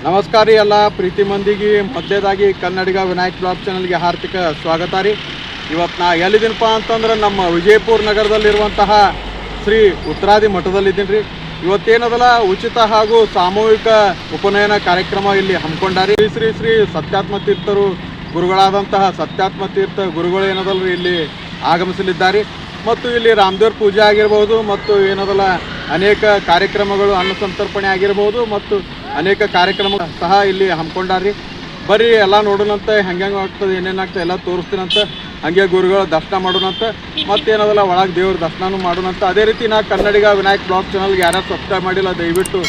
ನಮಸ್ಕಾರ ರೀ ಎಲ್ಲ ಪ್ರೀತಿ ಮಂದಿಗೆ ಮೊದಲೇದಾಗಿ ಕನ್ನಡಿಗ ವಿನಾಯಕ್ ಬ್ಲಾಗ್ ಚಾನಲ್ಗೆ ಹಾರ್ದಿಕ ಸ್ವಾಗತ ರೀ. ಇವತ್ತು ನಾ ಎಲ್ಲಿದ್ದೀನಪ್ಪ ಅಂತಂದ್ರೆ ನಮ್ಮ ವಿಜಯಪುರ ನಗರದಲ್ಲಿರುವಂತಹ ಶ್ರೀ ಉತ್ತರಾದಿ ಮಠದಲ್ಲಿದ್ದೀನಿ ರೀ. ಇವತ್ತೇನದಲ್ಲ ಉಚಿತ ಹಾಗೂ ಸಾಮೂಹಿಕ ಉಪನಯನ ಕಾರ್ಯಕ್ರಮ ಇಲ್ಲಿ ಹಮ್ಮಿಕೊಂಡಾರಿ. ಶ್ರೀ ಶ್ರೀ ಸತ್ಯಾತ್ಮ ತೀರ್ಥರು ಗುರುಗಳಾದಂತಹ ಸತ್ಯಾತ್ಮ ತೀರ್ಥ ಗುರುಗಳು ಏನದಲ್ಲ ರೀ ಇಲ್ಲಿ ಆಗಮಿಸಲಿದ್ದಾರೆ. ಮತ್ತು ಇಲ್ಲಿ ರಾಮದೇವ್ರ ಪೂಜೆ ಆಗಿರ್ಬೋದು ಮತ್ತು ಏನದಲ್ಲ ಅನೇಕ ಕಾರ್ಯಕ್ರಮಗಳು ಅನ್ನ ಸಂತರ್ಪಣೆ ಆಗಿರ್ಬೋದು ಮತ್ತು ಅನೇಕ ಕಾರ್ಯಕ್ರಮ ಸಹ ಇಲ್ಲಿ ಹಮ್ಮಿಕೊಂಡಾರ್ರಿ. ಬರ್ರಿ ಎಲ್ಲ ನೋಡೋಣಂತ ಹೆಂಗೆ ಆಗ್ತದೆ ಏನೇನಾಗ್ತದೆ ಎಲ್ಲ ತೋರಿಸ್ತೀನಂತ. ಹಾಗೆ ಗುರುಗಳ ದರ್ಶನ ಮಾಡೋಣಂತ ಮತ್ತೇನದಲ್ಲ ಒಳಗೆ ದೇವ್ರ ದರ್ಶನನೂ ಮಾಡೋಣಂತ. ಅದೇ ರೀತಿ ನಾ ಕನ್ನಡಿಗ ವಿನಾಯಕ್ ಬ್ಲಾಗ್ ಚಾನಲ್ಗೆ ಯಾರ್ಯಾರು ಸಬ್ಸ್ಕ್ರೈಬ್ ಮಾಡಿಲ್ಲ ದಯವಿಟ್ಟು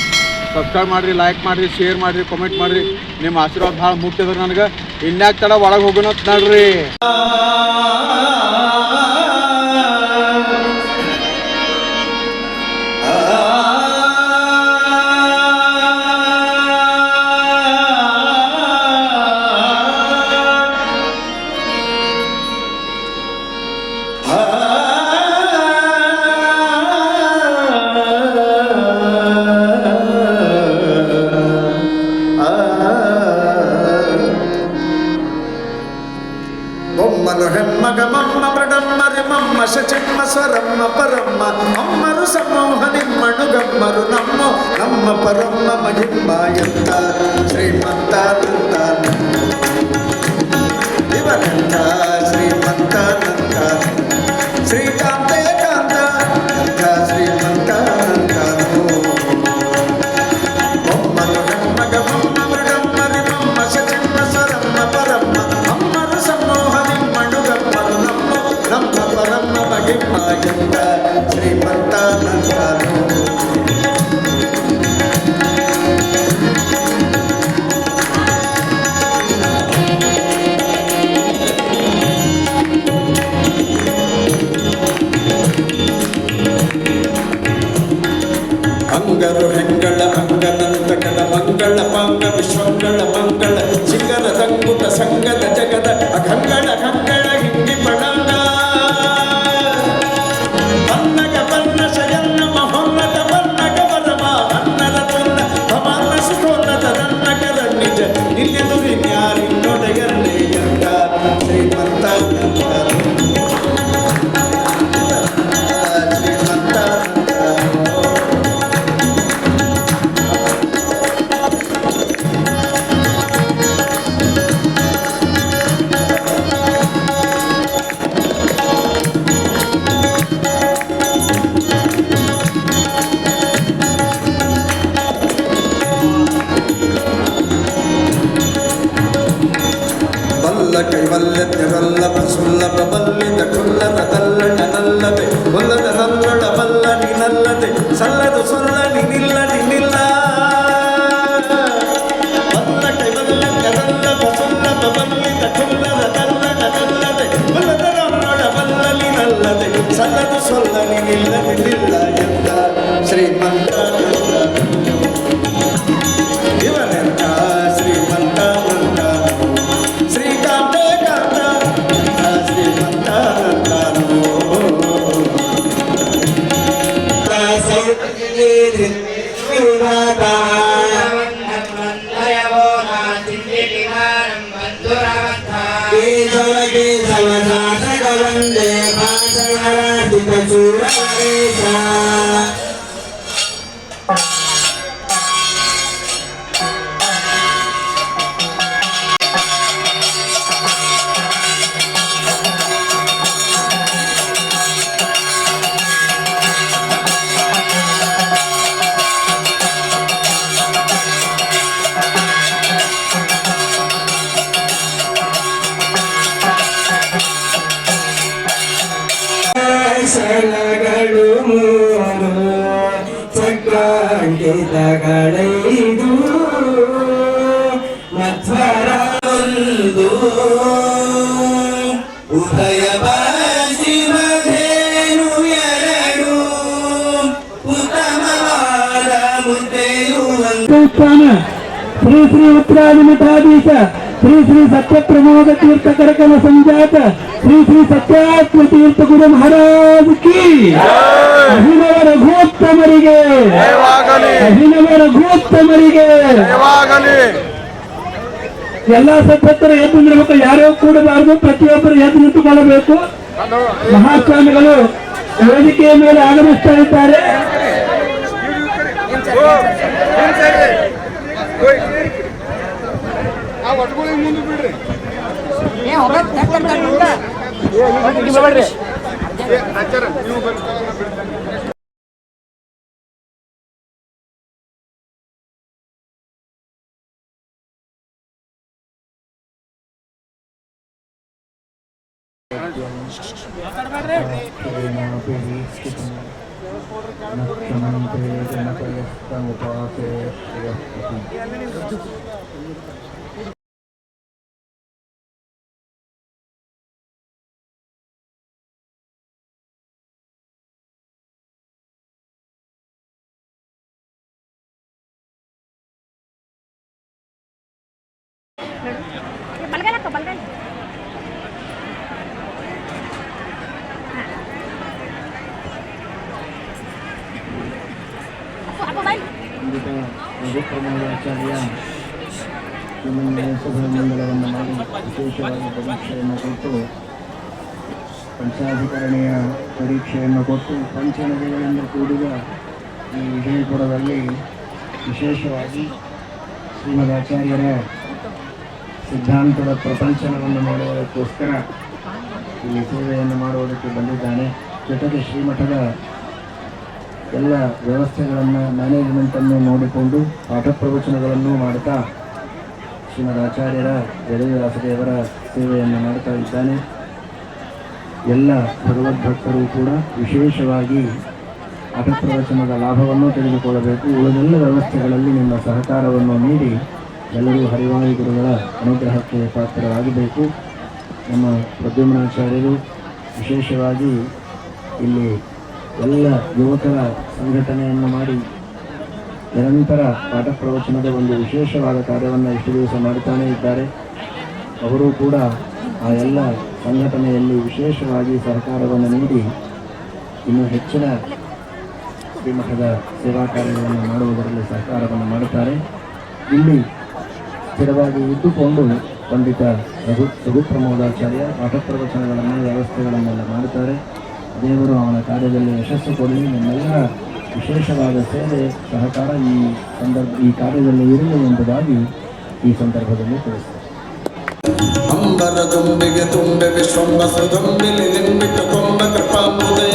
ಸಬ್ಸ್ಕ್ರೈಬ್ ಮಾಡಿರಿ, ಲೈಕ್ ಮಾಡಿರಿ, ಶೇರ್ ಮಾಡಿರಿ, ಕಮೆಂಟ್ ಮಾಡಿರಿ. ನಿಮ್ಮ ಆಶೀರ್ವಾದ ಭಾಳ ಮುಖ್ಯ ಅದ ನನಗೆ. ಇನ್ಯಾಕೆ ತಡ ಒಳಗೆ ಹೋಗೋಣಂತ ನೋಡ್ರಿ. ಸ್ವರಮ್ಮ ಪರಮ್ಮ ಅಮ್ಮರು ಸಮೂಹ ನಿಮ್ಮಣು ಗಮ್ಮರು ನಮ್ಮ ಪರಮ್ಮ ಮಹಿಮಾಯಂತ ಶ್ರೀಮಂತಾನಂತ ಇವನಂತ ಶ್ರೀಮಂತಾನಂತ ಶ್ರೀಕಾಂತ ಕಾಂತ ಅಂತ ಶ್ರೀಮಂತಾನಂತ ಬೊಮ್ಮನು ಹೆಮ್ಮಗ ಮಮ್ಮ ಮೃಡಮ್ಮರಿ ಮಮ್ಮ ಸಚಿಮ್ಮ ಸ್ವರಮ್ಮ ಪರಮ್ಮ ಅಮ್ಮರು ಸಮೂಹ ನಿಮ್ಮಣು ಗಮ್ಮರು ನಮ್ಮ ಪರಮ್ಮ ಮಹಿಮಾಯಂತ ಶ್ರೀಮಂತಾನಂತ ಅಂಗರು ಹೆಂಗಳ ಅಂಗನಂತಕನ ಮಂಗಳ ಪಾಂಗ ವಿಶ್ವಂಗಳ ಮಂಗಳ ಶಿಖರದಂಗುಟ ಸಂಗದ ಜಗದ ಅಖಂಗಳ ಖಂಗಳ ಹಿಂಡಿ ಪಡಂಗ ಬನ್ನಗ ಬನ್ನ ಶಯನ್ನ ಮಹೋನ್ನತ ಬನ್ನಗ ವರಮ ಅನ್ನದ ತುನ್ನ ಭವನ್ನ ಸುಖೋನ್ನತ ದನ್ನಗರ ನಿಜ ನಿಲ್ಯದುರಿ ನ್ಯಾರಿ ನೊಡೆಗರ್ನೇ ಎಂದ ಶ್ರೀಮಂತಾನಂತ ಕೈವಲ್ಯತ್ಯವಲ್ಲಭ ಸುಲ್ಲಭ ಬಲ್ಲಿದ ಕುಲ್ಲದ ತಲ್ಲಟ ನಲ್ಲದೆ ಒಲ್ಲದ ನಲ್ಲಡ ಬಲ್ಲ ನಿನ್ನಲ್ಲದೆ ಸಲ್ಲದು ಸೊಲ್ಲ ನಿನ್ನಿಲ್ಲ ನಿನ್ನಿಲ್ಲ ಬಲ್ಲ ಕೈವಲ್ಯತ್ಯವಲ್ಲಭ ಸುಲ್ಲಭ ಬಲ್ಲಿದ ಕುಲ್ಲದ ತಲ್ಲಟ ನಲ್ಲದೆ ಒಲ್ಲದ ನಲ್ಲಡ ಬಲ್ಲ ನಿನ್ನಲ್ಲದೆ ಸಲ್ಲದು ಸೊಲ್ಲ ನಿನ್ನಿಲ್ಲ ನಿನ್ನಿಲ್ಲ ಎಂದ ಶ್ರೀಮಂತಾನಂದ ಇವನೆಂತ ಶ್ರೀಮಂತಾನಂದ ಶ್ರೀಕಾಂತ ಕಾಂತ ಶ್ರೀಮಂತಾನಂದನು ಸಲಗಳು ಮೂರು ಚಕ್ರಾಂಕಿತಗಳೈದು ಮಧ್ವರ ಒಂದು ಉದಯ ಶಿವಧೇನು ಎರಡು ಉತ್ತಮವಾದ ಮುದ್ದೆಯು ಶ್ರೀ ಶ್ರೀ ಉತ್ತರಾದಿ ಮಠಾಧೀಶ ಶ್ರೀ ಶ್ರೀ ಸತ್ಯ ಪ್ರಮೋದ ತೀರ್ಥ ಕರಕಲ ಸಂಜಾತ ಶ್ರೀ ಶ್ರೀ ಸತ್ಯಾತ್ಮ ತೀರ್ಥ ಗುರು ಮಹಾರಾಜ್ ಕಿ ರಘುತ್ತಮರಿಗೆ ಜಯವಾಗಲಿ ಅಭಿನವ ರಘುತ್ತಮರಿಗೆ ಜಯವಾಗಲಿ. ಎಲ್ಲಾ ಸದಸ್ಯರು ಎದ್ದು ನಿಲ್ಲಬೇಕು, ಯಾರೋ ಕೂಡಬಾರದು, ಪ್ರತಿಯೊಬ್ಬರು ಎದ್ದು ನಿಂತುಕೊಳ್ಳಬೇಕು. ಮಹಾಸ್ವಾಮಿಗಳು ವೇದಿಕೆಯ ಮೇಲೆ ಆಗಮಿಸ್ತಾ ಇದ್ದಾರೆ. ಮುಂದೆ ಬಿಡ್ರಿ. ಬಲಗೈಲಕ್ಕ ಬಲಗೈ ರಘುಪ್ರಮೋದಾಚಾರ್ಯ ನಮ್ಮನ್ನು ಶುಭಮಂಗಳವನ್ನು ಮಾಡಿ ವಿಶೇಷವಾಗಿ ಪರೀಕ್ಷೆಯನ್ನು ಕೊಟ್ಟು ಪಂಚಾಧಿಕರಣೆಯ ಪರೀಕ್ಷೆಯನ್ನು ಕೊಟ್ಟು ಪಂಚನದಿಗಳಿಂದ ಕೂಡಿದ ಈ ವಿಜಯಪುರದಲ್ಲಿ ವಿಶೇಷವಾಗಿ ಶ್ರೀಮದ್ ಆಚಾರ್ಯರ ಸಿದ್ಧಾಂತದ ಪ್ರಪಂಚನವನ್ನು ಮಾಡುವುದಕ್ಕೋಸ್ಕರ ಇಲ್ಲಿ ಸೇವೆಯನ್ನು ಮಾಡುವುದಕ್ಕೆ ಬಂದಿದ್ದಾನೆ. ಜೊತೆಗೆ ಶ್ರೀಮಠದ ಎಲ್ಲ ವ್ಯವಸ್ಥೆಗಳನ್ನು ಮ್ಯಾನೇಜ್ಮೆಂಟನ್ನು ನೋಡಿಕೊಂಡು ಪಾಠ ಪ್ರವಚನಗಳನ್ನು ಮಾಡುತ್ತಾ ಶ್ರೀಮದ್ ಆಚಾರ್ಯರ ವೇದವ್ಯಾಸದೇವರ ಸೇವೆಯನ್ನು ಮಾಡುತ್ತಾ ಇದ್ದಾನೆ. ಎಲ್ಲ ಭಗವದ್ಭಕ್ತರು ಕೂಡ ವಿಶೇಷವಾಗಿ ಪಾಠ ಪ್ರವಚನದ ಲಾಭವನ್ನು ತೆಗೆದುಕೊಳ್ಳಬೇಕು. ಉಳಿದೆಲ್ಲ ವ್ಯವಸ್ಥೆಗಳಲ್ಲಿ ನಿಮ್ಮ ಸಹಕಾರವನ್ನು ನೀಡಿ ಎಲ್ಲರೂ ಹರಿವಾಯು ಗುರುಗಳ ಅನುಗ್ರಹಕ್ಕೆ ಪಾತ್ರರಾಗಬೇಕು. ನಮ್ಮ ಪ್ರದ್ಯುಮ್ನಾಚಾರ್ಯರು ವಿಶೇಷವಾಗಿ ಇಲ್ಲಿ ಎಲ್ಲ ಯುವಕರ ಸಂಘಟನೆಯನ್ನು ಮಾಡಿ ನಿರಂತರ ಪಾಠ ಪ್ರವಚನದ ಒಂದು ವಿಶೇಷವಾದ ಕಾರ್ಯವನ್ನು ಇಷ್ಟು ದಿವಸ ಮಾಡುತ್ತಾನೇ ಇದ್ದಾರೆ. ಅವರು ಕೂಡ ಆ ಎಲ್ಲ ಸಂಘಟನೆಯಲ್ಲಿ ವಿಶೇಷವಾಗಿ ಸಹಕಾರವನ್ನು ನೀಡಿ ಇನ್ನೂ ಹೆಚ್ಚಿನ ಶ್ರೀಮಠದ ಸೇವಾ ಕಾರ್ಯಗಳನ್ನು ಮಾಡುವುದರಲ್ಲಿ ಸಹಕಾರವನ್ನು ಮಾಡುತ್ತಾರೆ. ಇಲ್ಲಿ ಸ್ಥಿರವಾಗಿ ಇದ್ದುಕೊಂಡು ಪಂಡಿತ ರಘುಪ್ರಮೋದಾಚಾರ್ಯ ಪಾಠ ಪ್ರವಚನಗಳನ್ನು ವ್ಯವಸ್ಥೆಗಳನ್ನೆಲ್ಲ ಮಾಡುತ್ತಾರೆ. ದೇವರು ಅವನ ಕಾರ್ಯದಲ್ಲಿ ಯಶಸ್ಸು ಕೊಡಲಿ. ನಿಮ್ಮೆಲ್ಲರ ವಿಶೇಷವಾದ ಸೇವೆ ಸಹಕಾರ ಈ ಕಾರ್ಯದಲ್ಲಿ ಇರಲಿ ಎಂಬುದಾಗಿ ಈ ಸಂದರ್ಭದಲ್ಲಿ ತಿಳಿಸುತ್ತಾರೆ. ಅಂಬರ ದುಂಬಿಗೆ ತುಂಬೆ ವಿಶ್ವಂಬಸ ದುಂಬಿಲಿ ನಿಂಬಿಟ್ಟು ಕೊಂಬ ಕೃಪಾಂಬುದೇ.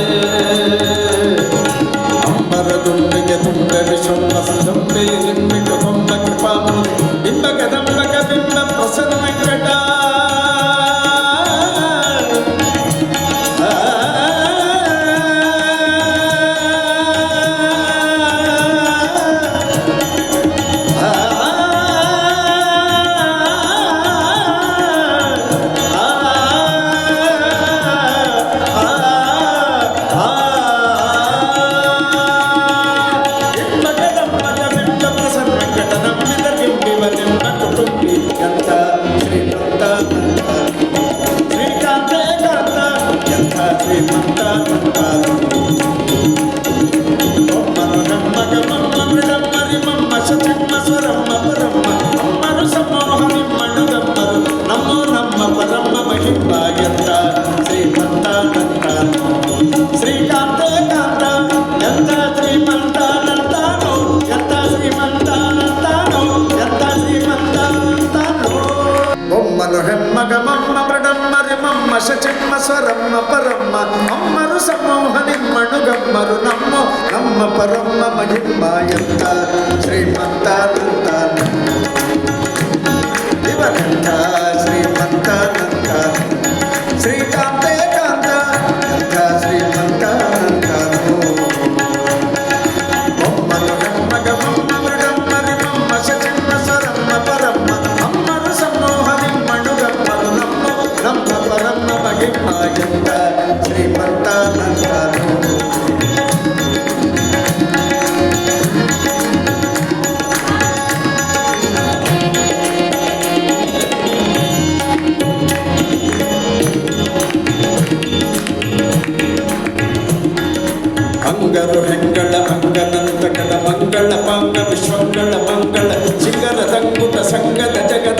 ಅಂಬರ ದುಂಬಿಗೆ ತುಂಬೆ ವಿಶ್ವಂಬಸ ದುಂಬಿಲಿ ನಿಂಬಿಟ್ಟು ಕೊಂಬ ಕೃಪಾಂಬುದೇ. ಬಿಂಬ ಕದಂಬಕ ಬಿಂಬ ಪ್ರಸನ್ನ ವೆಂಕಟ. ಸ್ವರಮ್ಮ ಪರಮ್ಮ ಅಮ್ಮರು ಸಮೋಹನಿ ಮಣುಗಮ್ಮರು ನಮ್ಮ ಪರಮ್ಮ ಮಹಿಮಾಯಂತ ಶ್ರೀಮಂತಾನಂತ ಇವನಂತ ಶ್ರೀಮಂತಾನಂತ ಶ್ರೀಕಾಂತೆ ಕಾಂತ ಎಂಥ ಶ್ರೀಮಂತಾನಂತನು. ಬೊಮ್ಮನು ಹೆಮ್ಮಗ ಬೊಮ್ಮ ಮೃಡಮ್ಮರಿ ಮಮ್ಮ ಶಚಿಮ್ಮ ಸ್ವರಮ್ಮ ಪರಮ್ಮ ಅಮ್ಮರು ಸಮೋಹನಿ ಮಣುಗಮ್ಮರು ನಮ್ಮ ಪರಮ್ಮ ಮಹಿಮಾಯಂತ ಶ್ರೀಮಂತಾನಂತನು. ಸಂಗದ ಜಗದ